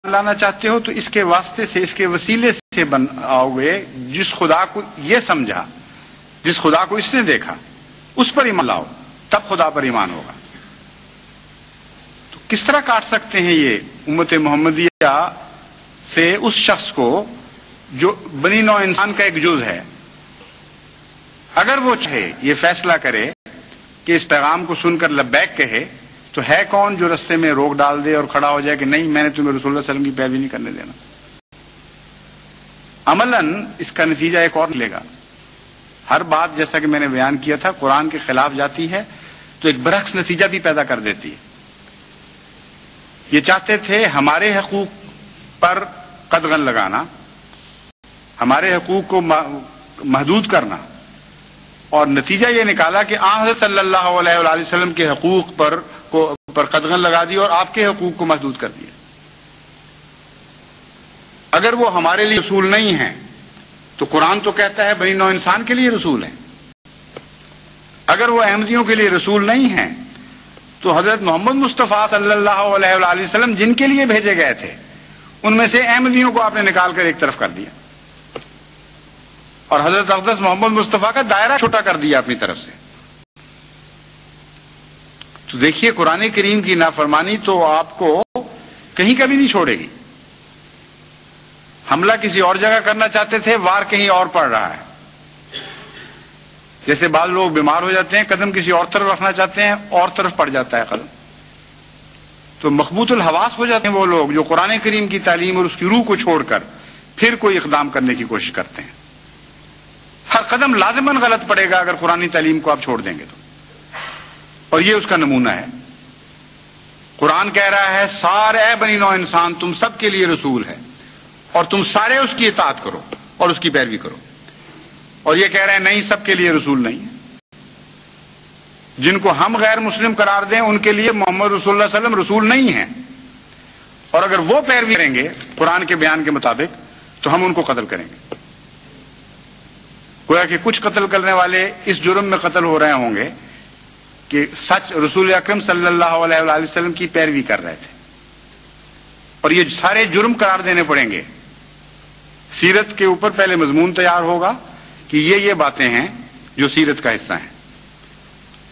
لانا چاہتے ہو تو اس کے واسطے سے، اس کے وسیلے سے آؤ گے جس خدا کو یہ سمجھا، جس خدا کو اس نے دیکھا، اس پر ایمان لاؤ، تب خدا پر ایمان ہوگا۔ تو کس طرح کاٹ سکتے ہیں یہ امت محمدیہ سے اس شخص کو جو بنی نوع انسان کا ایک جز ہے؟ اگر وہ چاہے یہ فیصلہ کرے کہ اس پیغام کو سن کر لبیک کہے، تو ہے کون جو رستے میں روک ڈال دے اور کھڑا ہو جائے کہ نہیں، میں نے تمہیں رسول اللہ صلی اللہ علیہ وسلم کی پیروی نہیں کرنے دینا؟ عملاً اس کا نتیجہ ایک اور ملے گا۔ ہر بات جیسا کہ میں نے بیان کیا تھا قرآن کے خلاف جاتی ہے تو ایک برعکس نتیجہ بھی پیدا کر دیتی ہے۔ یہ چاہتے تھے ہمارے حقوق پر قدغن لگانا، ہمارے حقوق کو محدود کرنا، اور نتیجہ یہ نکالا کہ آن حضرت صلی اللہ علیہ وآلہ وسلم کے حقوق پر قدغن لگا دی اور آپ کے حقوق کو محدود کر دیا۔ اگر وہ ہمارے لیے رسول نہیں ہیں تو قرآن تو کہتا ہے بنی نوع انسان کے لیے رسول ہیں۔ اگر وہ احمدیوں کے لیے رسول نہیں ہیں تو حضرت محمد مصطفیٰ صلی اللہ علیہ وآلہ وسلم جن کے لیے بھیجے گئے تھے ان میں سے احمدیوں کو آپ نے نکال کر ایک طرف کر دیا اور حضرت اقدس محمد مصطفیٰ کا دائرہ چھوٹا کر دیا اپنی طرف سے۔ تو دیکھیے قرآن کریم کی نافرمانی تو آپ کو کہیں کبھی نہیں چھوڑے گی۔ حملہ کسی اور جگہ کرنا چاہتے تھے، وار کہیں اور پڑ رہا ہے۔ جیسے بعض لوگ بیمار ہو جاتے ہیں، قدم کسی اور طرف رکھنا چاہتے ہیں، اور طرف پڑ جاتا ہے قدم۔ تو مخبوط الحواس ہو جاتے ہیں وہ لوگ جو قرآن کریم کی تعلیم اور اس کی روح کو چھوڑ کر پھر کوئی اقدام کرنے کی کوشش کرتے ہیں۔ ہر قدم لازماً غلط پڑے گا اگر قرآن تعلیم کو آپ چھوڑ دیں گے تو، اور یہ اس کا نمونہ ہے۔ قرآن کہہ رہا ہے سارے اے بنی نوع انسان تم سب کے لیے رسول ہے اور تم سارے اس کی اطاعت کرو اور اس کی پیروی کرو، اور یہ کہہ رہے ہیں نہیں سب کے لیے رسول نہیں ہے۔ جن کو ہم غیر مسلم قرار دیں ان کے لیے محمد رسول اللہ صلی اللہ علیہ وسلم رسول نہیں ہیں، اور اگر وہ پیروی کریں گے قرآن کے بیان کے مطابق تو ہم ان کو قتل کریں گے۔ گویا کہ کچھ قتل کرنے والے اس جرم میں قتل ہو رہے ہوں گے کہ سچ رسول اکرم صلی اللہ علیہ وآلہ وسلم کی پیروی کر رہے تھے، اور یہ سارے جرم قرار دینے پڑیں گے۔ سیرت کے اوپر پہلے مضمون تیار ہوگا کہ یہ باتیں ہیں جو سیرت کا حصہ ہیں،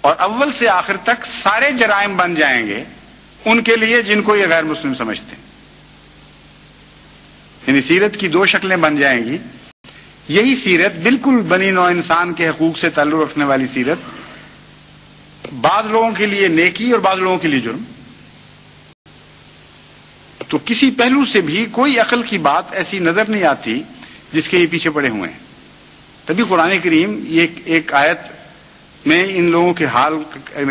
اور اول سے آخر تک سارے جرائم بن جائیں گے ان کے لیے جن کو یہ غیر مسلم سمجھتے ہیں۔ یعنی سیرت کی دو شکلیں بن جائیں گی۔ یہی سیرت بالکل بنی نوع انسان کے حقوق سے تعلق رکھنے والی سیرت، بعض لوگوں کے لیے نیکی اور بعض لوگوں کے لیے جرم۔ تو کسی پہلو سے بھی کوئی عقل کی بات ایسی نظر نہیں آتی جس کے یہ پیچھے پڑے ہوئے ہیں۔ تبھی قرآن کریم یہ ایک آیت میں ان لوگوں کے حال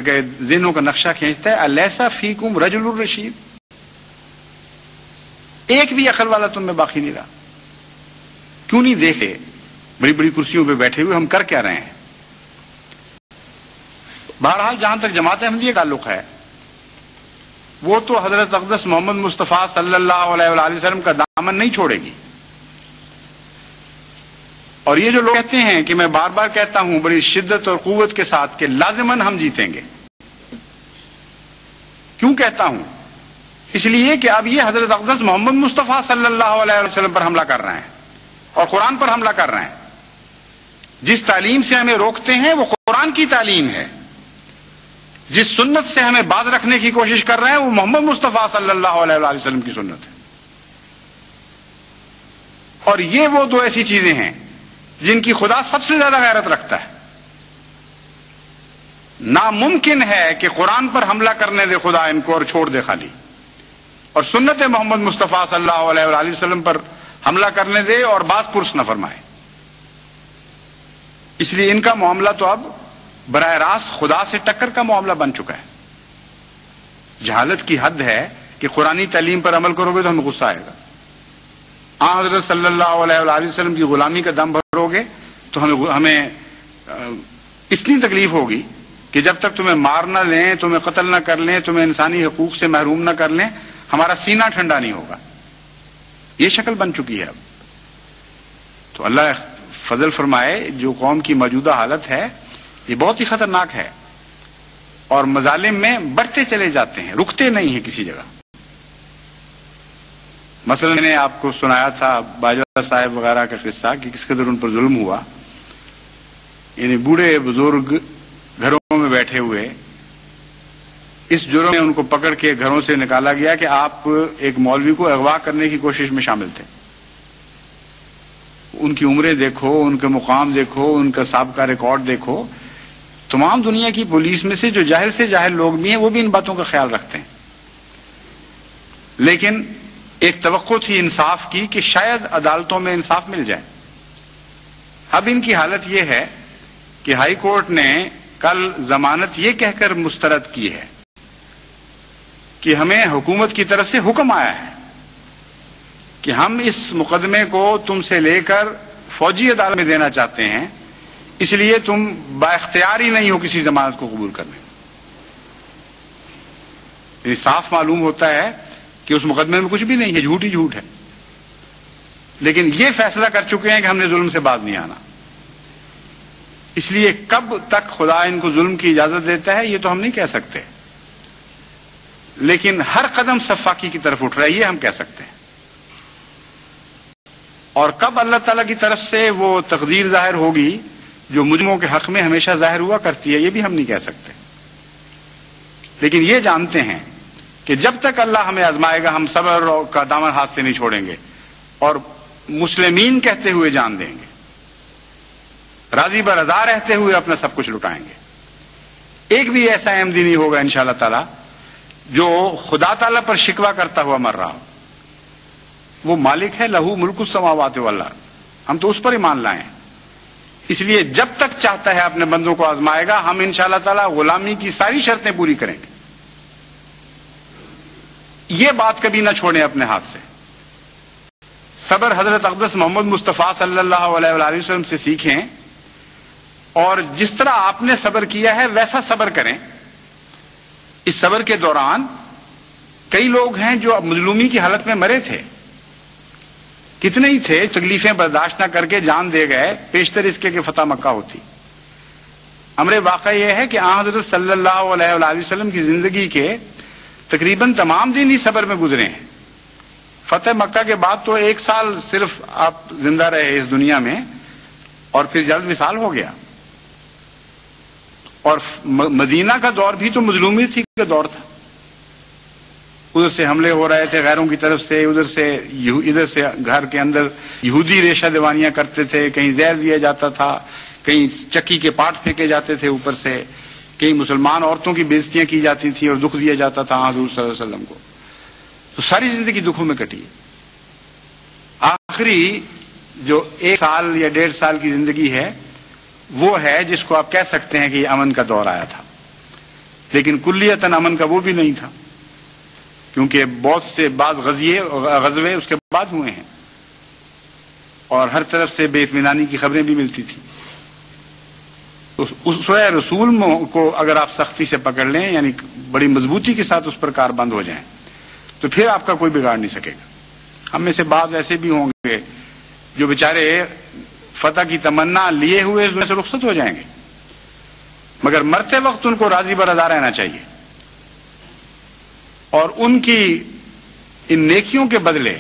کے ذہنوں کا نقشہ کھینچتا ہے، الیسا فیکم رجل الرشید، ایک بھی عقل والا تم میں باقی نہیں رہا۔ کیوں نہیں دیکھے بڑی بڑی کرسیوں پہ بیٹھے ہوئے ہم کر کیا رہے ہیں؟ بہرحال جہاں تک جماعت احمدیہ کا تعلق ہے وہ تو حضرت اقدس محمد مصطفیٰ صلی اللہ علیہ وآلہ وسلم کا دامن نہیں چھوڑے گی۔ اور یہ جو لوگ کہتے ہیں کہ میں بار بار کہتا ہوں بڑی شدت اور قوت کے ساتھ کہ لازماً ہم جیتیں گے، کیوں کہتا ہوں؟ اس لیے کہ اب یہ حضرت اقدس محمد مصطفیٰ صلی اللہ علیہ وسلم پر حملہ کر رہے ہیں اور قرآن پر حملہ کر رہے ہیں۔ جس تعلیم سے ہمیں روکتے ہیں وہ قرآن کی تعلیم ہے، جس سنت سے ہمیں باز رکھنے کی کوشش کر رہے ہیں وہ محمد مصطفیٰ صلی اللہ علیہ وآلہ وسلم کی سنت ہے۔ اور یہ وہ دو ایسی چیزیں ہیں جن کی خدا سب سے زیادہ غیرت رکھتا ہے۔ ناممکن ہے کہ قرآن پر حملہ کرنے دے خدا ان کو اور چھوڑ دے خالی، اور سنت محمد مصطفیٰ صلی اللہ علیہ وآلہ وسلم پر حملہ کرنے دے اور باز پرس نہ فرمائے۔ اس لیے ان کا معاملہ تو اب براہ راست خدا سے ٹکر کا معاملہ بن چکا ہے۔ جہالت کی حد ہے کہ قرآنی تعلیم پر عمل کرو گے تو ہمیں غصہ آئے گا، حضرت صلی اللہ علیہ وآلہ وسلم کی غلامی کا دم بھرو گے تو ہمیں اتنی تکلیف ہوگی کہ جب تک تمہیں مار نہ لیں، تمہیں قتل نہ کر لیں، تمہیں انسانی حقوق سے محروم نہ کر لیں، ہمارا سینہ ٹھنڈا نہیں ہوگا۔ یہ شکل بن چکی ہے اب۔ تو اللہ فضل فرمائے جو قوم کی موجودہ حالت ہے یہ بہت ہی خطرناک ہے، اور مظالم میں بڑھتے چلے جاتے ہیں، رکتے نہیں ہیں کسی جگہ۔ مثلا میں نے آپ کو سنایا تھا باجوہ صاحب وغیرہ کا قصہ کہ کس قدر ان پر ظلم ہوا. یعنی بوڑھے بزرگ گھروں میں بیٹھے ہوئے اس جرم میں ان کو پکڑ کے گھروں سے نکالا گیا کہ آپ ایک مولوی کو اغوا کرنے کی کوشش میں شامل تھے. ان کی عمریں دیکھو، ان کے مقام دیکھو، ان کا سابقہ ریکارڈ دیکھو. تمام دنیا کی پولیس میں سے جو جاہل سے جاہل لوگ بھی ہیں وہ بھی ان باتوں کا خیال رکھتے ہیں، لیکن ایک توقع تھی انصاف کی کہ شاید عدالتوں میں انصاف مل جائے. اب ان کی حالت یہ ہے کہ ہائی کورٹ نے کل ضمانت یہ کہہ کر مسترد کی ہے کہ ہمیں حکومت کی طرف سے حکم آیا ہے کہ ہم اس مقدمے کو تم سے لے کر فوجی عدالت میں دینا چاہتے ہیں، اس لیے تم بااختیار ہی نہیں ہو کسی ضمانت کو قبول کرنے. یہ صاف معلوم ہوتا ہے کہ اس مقدمے میں کچھ بھی نہیں ہے، جھوٹ ہی جھوٹ ہے. لیکن یہ فیصلہ کر چکے ہیں کہ ہم نے ظلم سے باز نہیں آنا. اس لیے کب تک خدا ان کو ظلم کی اجازت دیتا ہے یہ تو ہم نہیں کہہ سکتے، لیکن ہر قدم سفاکی کی طرف اٹھ رہا ہے یہ ہم کہہ سکتے ہیں. اور کب اللہ تعالیٰ کی طرف سے وہ تقدیر ظاہر ہوگی جو مجرموں کے حق میں ہمیشہ ظاہر ہوا کرتی ہے یہ بھی ہم نہیں کہہ سکتے. لیکن یہ جانتے ہیں کہ جب تک اللہ ہمیں آزمائے گا ہم صبر کا دامن ہاتھ سے نہیں چھوڑیں گے اور مسلمین کہتے ہوئے جان دیں گے، راضی برضا رہتے ہوئے اپنا سب کچھ لٹائیں گے. ایک بھی ایسا احمدی نہیں ہوگا انشاءاللہ تعالی جو خدا تعالیٰ پر شکوہ کرتا ہوا مر رہا ہو. وہ مالک ہے، لہو ملک السماوات والارض، ہم تو اس پر ایمان لائیں. اس لیے جب تک چاہتا ہے اپنے بندوں کو آزمائے گا، ہم انشاءاللہ تعالی غلامی کی ساری شرطیں پوری کریں گے. یہ بات کبھی نہ چھوڑیں اپنے ہاتھ سے. صبر حضرت اقدس محمد مصطفیٰ صلی اللہ علیہ وآلہ وسلم سے سیکھیں، اور جس طرح آپ نے صبر کیا ہے ویسا صبر کریں. اس صبر کے دوران کئی لوگ ہیں جو مظلومی کی حالت میں مرے تھے، کتنے ہی تھے تکلیفیں برداشت نہ کر کے جان دے گئے پیشتر اس کے کہ فتح مکہ ہوتی. امر واقعہ یہ ہے کہ آن حضرت صلی اللہ علیہ وآلہ وسلم کی زندگی کے تقریباً تمام دن ہی صبر میں گزرے ہیں. فتح مکہ کے بعد تو 1 سال صرف آپ زندہ رہے اس دنیا میں اور پھر جلد وصال ہو گیا. اور مدینہ کا دور بھی تو مظلومی تھی کا دور تھا. ادھر سے حملے ہو رہے تھے غیروں کی طرف سے، ادھر سے گھر کے اندر یہودی ریشہ دیوانیاں کرتے تھے، کہیں زہر دیا جاتا تھا، کہیں چکی کے پاٹ پھینکے جاتے تھے اوپر سے، کہیں مسلمان عورتوں کی بےعزتیاں کی جاتی تھیں اور دکھ دیا جاتا تھا حضور صلی اللہ علیہ وسلم کو. تو ساری زندگی دکھوں میں کٹی. آخری جو 1 سال یا 1.5 سال کی زندگی ہے وہ ہے جس کو آپ کہہ سکتے ہیں کہ یہ امن کا دور آیا تھا. لیکن کلیتاً امن کا وہ بھی نہیں تھا، کیونکہ بہت سے بعض غزوے اس کے بعد ہوئے ہیں اور ہر طرف سے بے اطمینانی کی خبریں بھی ملتی تھیں. اسوہ رسول کو اگر آپ سختی سے پکڑ لیں، یعنی بڑی مضبوطی کے ساتھ اس پر کار بند ہو جائیں، تو پھر آپ کا کوئی بگاڑ نہیں سکے گا. ہم میں سے بعض ایسے بھی ہوں گے جو بیچارے فتح کی تمنا لیے ہوئے اس میں سے رخصت ہو جائیں گے، مگر مرتے وقت ان کو راضی برضا رہنا چاہیے. اور ان کی ان نیکیوں کے بدلے،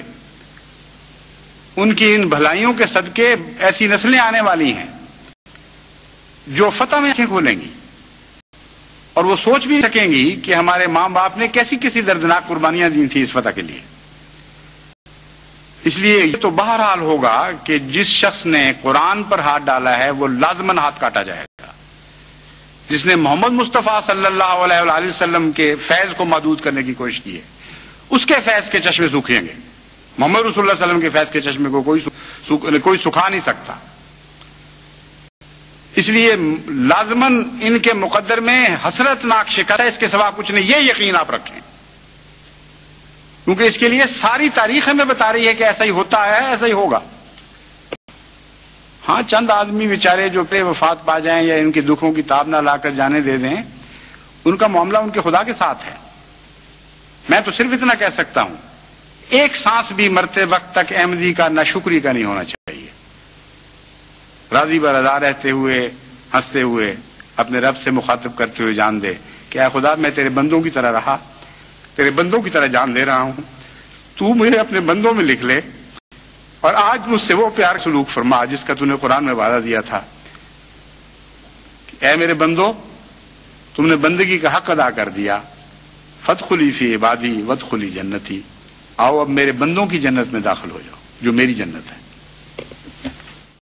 ان کی ان بھلائیوں کے صدقے ایسی نسلیں آنے والی ہیں جو فتح میں آنکھیں کھولیں گی اور وہ سوچ بھی سکیں گی کہ ہمارے ماں باپ نے کیسی کیسی دردناک قربانیاں دی تھیں اس فتح کے لیے. اس لیے یہ تو بہرحال ہوگا کہ جس شخص نے قرآن پر ہاتھ ڈالا ہے وہ لازماً ہاتھ کاٹا جائے گا. جس نے محمد مصطفیٰ صلی اللہ علیہ وآلہ وسلم کے فیض کو محدود کرنے کی کوشش کی ہے اس کے فیض کے چشمے سوکھیں گے. محمد رسول اللہ صلی اللہ علیہ وسلم کے فیض کے چشمے کو کوئی سکھا نہیں سکتا. اس لیے لازماً ان کے مقدر میں حسرت ناک شکست ہے، اس کے سوا کچھ نہیں. یہ یقین آپ رکھیں، کیونکہ اس کے لیے ساری تاریخ ہمیں بتا رہی ہے کہ ایسا ہی ہوتا ہے، ایسا ہی ہوگا. ہاں چند آدمی بیچارے جو پہ وفات پا جائیں یا ان کے دکھوں کی تاب نہ لا کر جانے دے دیں، ان کا معاملہ ان کے خدا کے ساتھ ہے. میں تو صرف اتنا کہہ سکتا ہوں، ایک سانس بھی مرتے وقت تک احمدی کا ناشکری کا نہیں ہونا چاہیے. راضی برضا رہتے ہوئے، ہنستے ہوئے اپنے رب سے مخاطب کرتے ہوئے جان دے کہ اے خدا میں تیرے بندوں کی طرح رہا، تیرے بندوں کی طرح جان دے رہا ہوں، تو مجھے اپنے بندوں میں لکھ لے اور آج مجھ سے وہ پیار سلوک فرما جس کا تو نے قرآن میں وعدہ دیا تھا کہ اے میرے بندو تم نے بندگی کا حق ادا کر دیا، فادخلی فی عبادی وادخلی جنتی، آؤ اب میرے بندوں کی جنت میں داخل ہو جاؤ جو میری جنت ہے۔